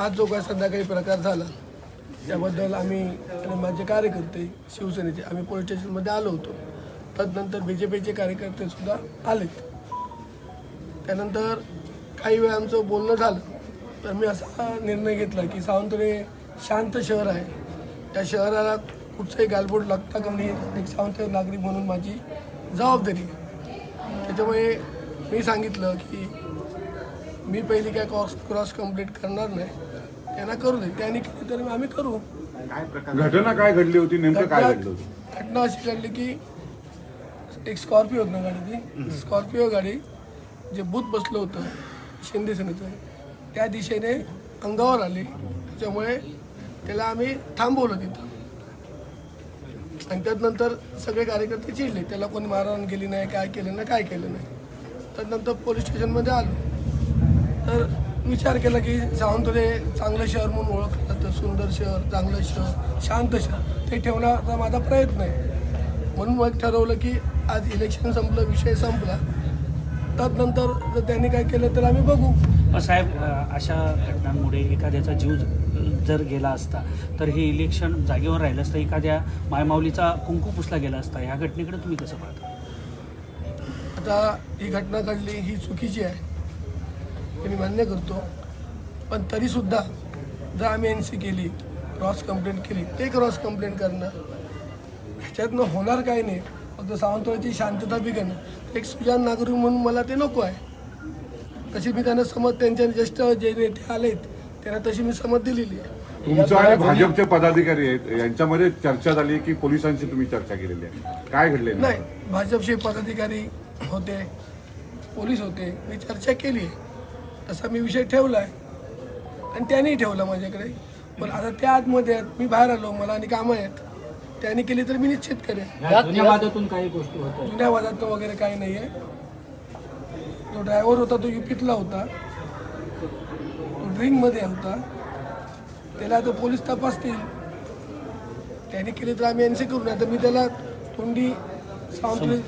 आज जो काय संध्याकाळी प्रकार झाला त्याबद्दल आम्ही आणि माझे कार्यकर्ते शिवसेनेचे आम्ही पोलीस स्टेशनमध्ये आलो होतो. तदनंतर BJPचे कार्यकर्तेसुद्धा आलेत. त्यानंतर काही वेळ आमचं बोलणं झालं तर मी असा निर्णय घेतला की सावंतवाडी शांत शहर आहे, त्या शहराला कुठचंही गालबोट लागता का नाही एक सावंतवाडी नागरिक म्हणून माझी जबाबदारी आहे. त्याच्यामुळे मी सांगितलं की मी पहिली काय क्रॉस कंप्लीट करणार नाही, त्यांना करू दे, त्यांनी केली तर आम्ही करू. घटना काय घडली होती, नेमकं काय घडलं होतं? घटना अशी घडली की एक स्कॉर्पिओ होती ना गाडी, ती स्कॉर्पिओ गाडी जे बूथ बसलं होतं शिंदे सेनेचं त्या दिशेने अंगावर आली. त्याच्यामुळे त्याला आम्ही थांबवलं तिथं आणि त्यानंतर सगळे कार्यकर्ते चिडले, त्याला कोणी मारहाण केली नाही, काय केलं नाही, काय केलं नाही. त्यानंतर पोलीस स्टेशनमध्ये आलो तर विचार केला की सावंतवाडी चांगलं शहर म्हणून ओळखलं जातं, सुंदर शहर, चांगलं शहर, शांत शहर ते ठेवण्याचा माझा प्रयत्न आहे. म्हणून मग ठरवलं की आज इलेक्शन संपलं, विषय संपला, त्यानंतर जर त्यांनी काय केलं तर आम्ही बघू. साहेब, अशा घटनांमुळे एखाद्याचा जीव जर गेला असता तर हे इलेक्शन जागेवर राहिलं असतं, एखाद्या मायमाऊलीचा कुंकू पुसला गेला असता. ह्या घटनेकडे तुम्ही कसं पाहता? आता ही घटना घडली ही चुकीची आहे हे मी मान्य करतो, पण तरीसुद्धा जर आम्ही NC केली, क्रॉस कंप्लेंट केली, ते क्रॉस कंप्लेंट करणं ह्याच्यातनं होणार काय नाही. फक्त सावंतवाडीची शांतता बिघडणं, एक सुजाण नागरिक म्हणून मला ते नको आहे. तशी मी त्यांना समज, त्यांच्या ज्येष्ठ जे नेते आलेत त्यांना तशी मी समज दिलेली आहे. तुमचा आणि भाजपचे पदाधिकारी आहेत यांच्यामध्ये चर्चा झाली की पोलिसांशी तुम्ही चर्चा केलेली आहे, काय घडले? नाही, भाजपचे पदाधिकारी होते, पोलीस होते, मी चर्चा केली आहे, तसा मी विषय ठेवला आहे आणि त्यांनी ठेवला माझ्याकडे. पण आता त्या आतमध्ये आहेत, मी बाहेर आलो, मला आणि कामं आहेत, त्यांनी केली तर मी निश्चित करेन. जुन्या वादातून काही गोष्टी होत्या? जुन्या वादात वगैरे काही नाही आहे. जो ड्रायव्हर होता तो UPतला होता, तो ड्रिंकमध्ये होता, त्याला आता पोलीस तपासतील, त्यांनी केली तर आम्ही NC करू, नाही तर मी त्याला तोंडी सावंतवाडी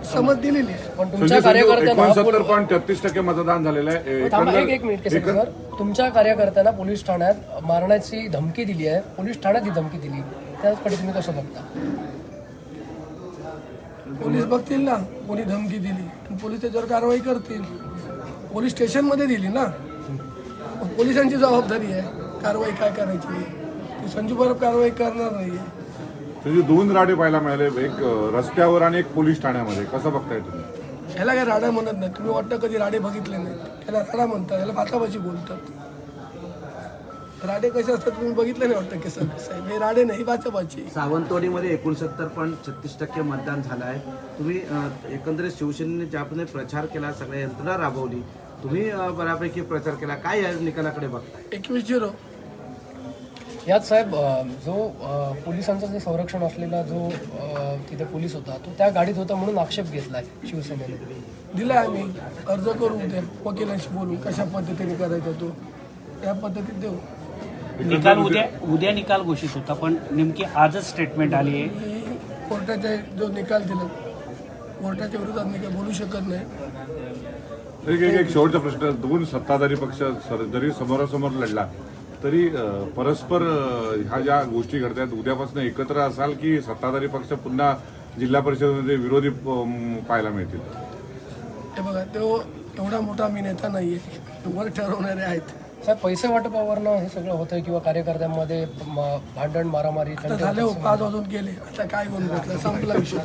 समज दिलेली आहे. पण तुमच्या कार्यकर्त्यांना 69.33% मतदान झालेलं आहे. एक मिनिट केसरी सर, तुमच्या कार्यकर्त्यांना पोलीस ठाण्यात मारण्याची धमकी दिली आहे, पोलीस ठाण्यात ही धमकी दिली, त्याकडे तुम्ही कसं बघता? पोलीस बघतील ना कोणी धमकी दिली आणि पोलीस त्याच्यावर कारवाई करतील. पोलीस स्टेशनमध्ये दिली ना, पोलिसांची जबाबदारी आहे कारवाई काय करायची. ती संजू परब कारवाई करणार नाहीये. म्हणजे 2 राडे पाहायला मिळाले, एक रस्त्यावर आणि एक पोलीस ठाण्यामध्ये, कसं बघताय तुम्ही? ह्याला काय राडा म्हणत नाही, तुम्ही वाटतं कधी राडे बघितले नाहीत, त्याला राडा म्हणतात, ह्याला भाताभाजी बोलतात. राडे कसे असतात तुम्ही बघितले नाही वाटतं कसं साहेब, हे राडे नाही, भाताभाजी. सावंतवाडीमध्ये 69.36% मतदान झालं आहे. तुम्ही एकंदरीत शिवसेनेने ज्याप्रमाणे प्रचार केला, सगळ्या यंत्रणा राबवली, तुम्ही बऱ्यापैकी प्रचार केला, काय या निकालाकडे बघताय? 21-0. यात साहेब जो पोलिसांचं जे संरक्षण असलेला जो तिथे पोलीस होता तो त्या गाडीत होता म्हणून आक्षेप घेतलाय शिवसेनेने. दिलाय आम्ही, अर्ज करू, उद्या वकिलांशी बोलू कशा पद्धतीने करायचा तो त्या पद्धतीत देऊ. निकाल उद्या निकाल घोषित होता, पण नेमकी आजच स्टेटमेंट आली आहे. मी कोर्टाचा जो निकाल दिला, कोर्टाच्या विरोधात मी काही बोलू शकत नाही. एक शेवटचा प्रश्न, 2 सत्ताधारी पक्ष जरी समोरासमोर लढला तरी परस्पर ह्या ज्या गोष्टी घडतात, उद्यापासून एकत्र असाल की सत्ताधारी पक्ष पुन्हा जिल्हा परिषदेमध्ये विरोधी पाहायला मिळतील? हे बघा, तो एवढा मोठा मी नेता नाहीये, वर ठरवणारे आहेत. साहेब, पैसे वाटपावरनं हे सगळं होतंय किंवा कार्यकर्त्यांमध्ये भांडण मारामारी आता झाले 5 वाजून गेले, आता काय बोलू, संपला विषय.